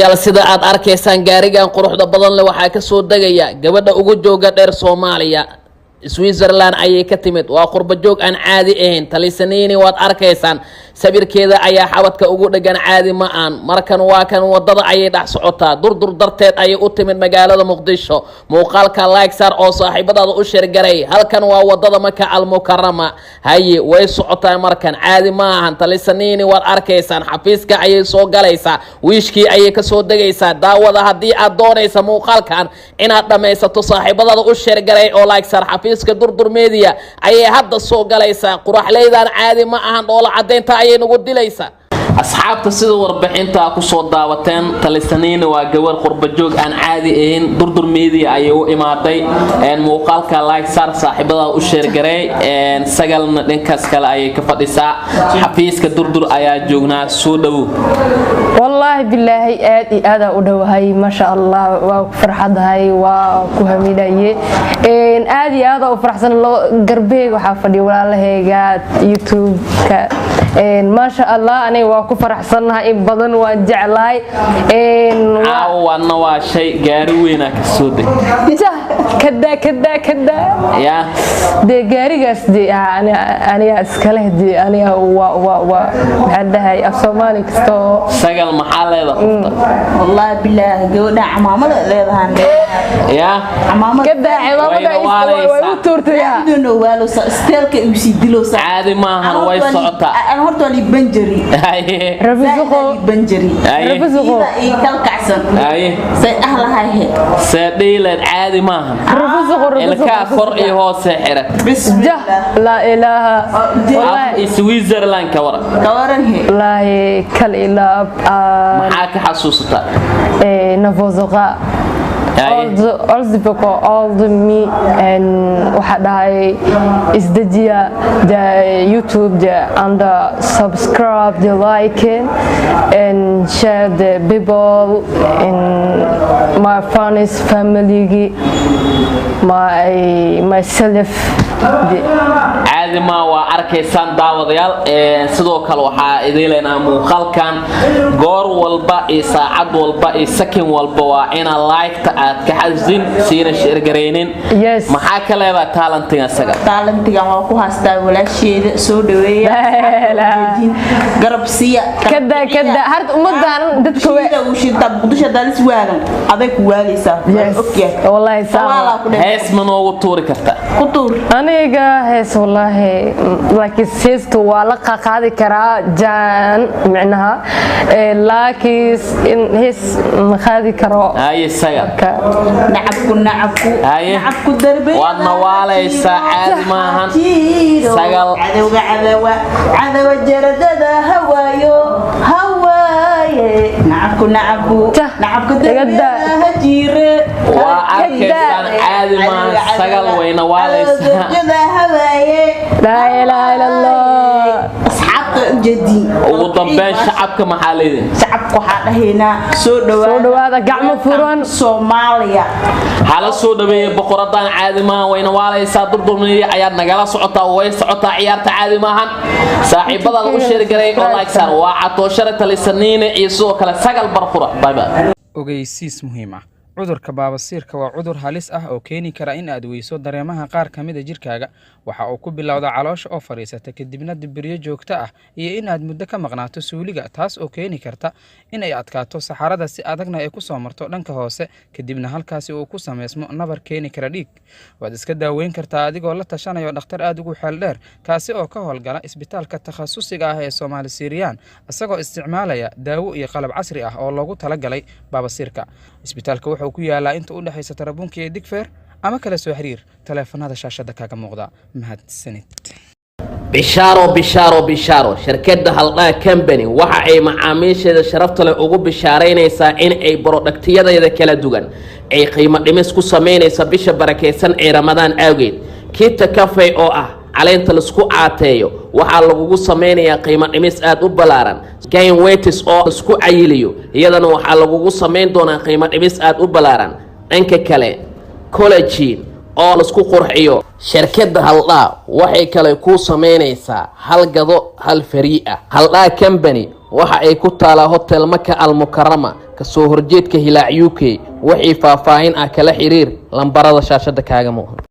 yaal sida aad arkaysaan gaarigan quruxda badan leh waxa ka soo dagaya gabadha ugu jooga dheer Soomaaliya Switzerland ayay ka timid waa qurba joog aan caadi ahayn talisanayni waad arkaysaan sabirkeeda ayaa xabadka ugu dhagan caadi ma aan markan waa kan wadada ayay dhax socotaa durdur darteed ayay u timid magaalada Muqdisho muuqaalka like sar oo saaxiibadaada u share garay halkan waa wadada Maka al Mukarrama haye way socotaa markan caadi ma ahan talisanayni waad arkaysaan xafiiska ayay soo galaysaa wiishkii ayay ka soo dagaysaa daawada hadii aad doonayso muuqaalkan inaad dhameysato saaxiibadaada u share garay oo like sar xafiiska durdur media ayay hadda soo galaysaa quraxleydaan caadi ma ahan oo la cadeynta ayay nagu dilaysaa asxaabta sida warbixinta ku soo daawateen talisanayna waa gabar qurba joog aan caadi ahayn durdur media ayay u imaaday muuqaalka like sar saaxiibada u share garay sagalna dhankaas kale ayay ka fadhisaa xafiiska durdur ayaa joognaa soo dhaw wallahi billahi aad u dhawahay ma sha Allah waa farxadahay waa ku hamidaye aad u farxsan loo garbeeg waxa fadhiyo walaalahayga YouTube ka ma sha Allah anay waa ku faraxsanahay in badan waan jeclahay waana waa shay gaari weyn ka soo day kada ya de gaarigaas de aniga iskale de aniga waa hadahay Soomaali kasto sagal maxaa leedahay wallahi billahi gabadha amaamada leedahan ya amaamada kada ciidamada way u turtaya inuu waalo steelka uu si dilo caadi ma ahan way socotaa aan horta li banjari رفزقو بنجري رفزقو كالكعسن سيدهلهاي سيديلد عادي maaha رفزقو ilka kor iyo hoos xirad بسم الله لا اله والله سويسرلاند كورن هي لا كل اله maxaa ka xasuusata نفوزقا all the me and waxa dhahay isdajiya the YouTube and subscribe the like and share the people in my friends family myself caadi ma waa arkaysaan daawadayaal sidoo kale waxa idiinleena muuqaalkan goor walba iyo saacad walba iyo second walba waa ina like aad ka xasin siina shir gareenin maxaa ka leedahay talentiga asaga talentiga waa ku haastaa walaasheeda soo dhaweeya garab siya kada hard umadan dadku uu shirta Muqdisho dalis waagan aday ku waaleysa okay wallahi sawa hees ma noogu tuuri karta ku tuur aniga hees wallahi laakiin heestu waa la qaadi karaa jaan macnaha laakiin hees ma qaadi karo ay sagal نعبكو دربي وانا واليسا عاد ماهن سقل عدوى جرددا هوايو نعبكو دربي هجيري وعكسان عاد ماهن سقل وين واليسا لا اله الا الله جدي ugu dambeyn shacabka maxaa leeyahay shacabku waxa dhaheena soo dhawaada gacmo furan Soomaaliya hala soo dhaweeyay boqoradan caadi ma wayna waalaysa durdurmiyay ayaa nagala socotaa way socotaa ciyaarta caadi maahan saaxiibada u shir garay oo like sar waa catooshara talisanayna iyo soo kala sagal barqura bye bye ogeysiis muhiim ah cudurka baabasiirka waa cudur halis ah oo keeni kara in aad weyso dareemaha qaar kamid ah jirkaaga waxa uu ku bilowdaa caloosha oo fariisata kadibna dibiryo joogto ah iyo in aad muddo ka maqnaato suuliga taas oo keeni karta in ay adkaato saxarada si adagna ay ku soo marto dhanka hoose kadibna halkaasi uu ku sameysmo nabar keeni kara dhiig waad iska daaweyn kartaa adigoo la tashanayo dhakhtar aad ugu xeel dheer kaasi oo ka howlgala isbitaalka takhasusiga ah ee Soomaali Siiriyaan asagoo isticmaalaya daawo iyo qalab casri ah oo loogu talagalay baabasiirka isbitaalka wuxuu ku yaalaa inta u dhaxaysa Tarabuunka iyo Digfeer ama kala soo xiriir taleefanada shaashada kaaga muuqda mahadsanid bishaaro shirkadda Haldhaa Company waxa ay macaamiisheeda sharafta leh ugu bishaareynaysaa in ay productyadeeda kala duwan ay qiimo dhimis ku sameynaysa bisha barakeysan ee Ramadaan awgeed kita cafe oo ah caleenta la isku caateeyo waxa lagu sameynayaa qiimo dhimis aad u balaaran gain weights oo isku cayiliyo iyadana waxa lagu sameyn doonaa qiimo dhimis aad u balaaran dhanka kale collagen oo la isku qurxiyo shirkadda Haldhaa waxay kale ku sameynaysaa hal gado hal farii'a Haldhaa Company waxa ay ku taalaa hotel Maka Al-Mukarrama kasoo horjeedka Hilaac UK wixii faahfaahin ah kala xiriir lambarada shaashada kaaga muuqda.